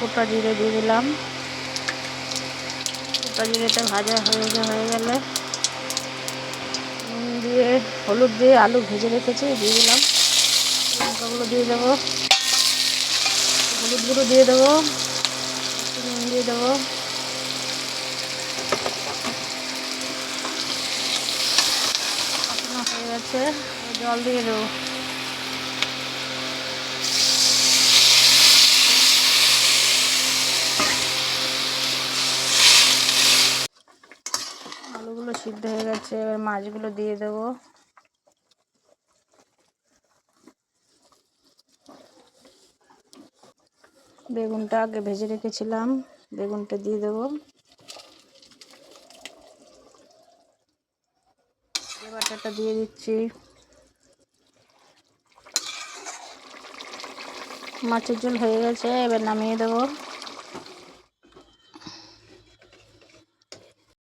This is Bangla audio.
গোটা জিরে দিয়ে দিলাম। গোটা জিরেটা ভাজা হয়ে গেলে নুন দিয়ে হলুদ দিয়ে আলু ভেজে রেখেছি দিয়ে দিলাম। লঙ্কাগুলো দিয়ে দেবো, হলুদ গুঁড়ো দিয়ে দেবো, নুন দিয়ে দেবো। হয়ে গেছে, জল দিয়ে দেবো। আলুগুলো সিদ্ধ হয়ে গেছে, এবার মাছগুলো দিয়ে দেবো। বেগুনটা আগে ভেজে রেখেছিলাম, বেগুনটা দিয়ে দেবো। বাটারটা দিয়ে দিচ্ছি। মাছের ঝোল হয়ে গেছে, এবার নামিয়ে দেবো।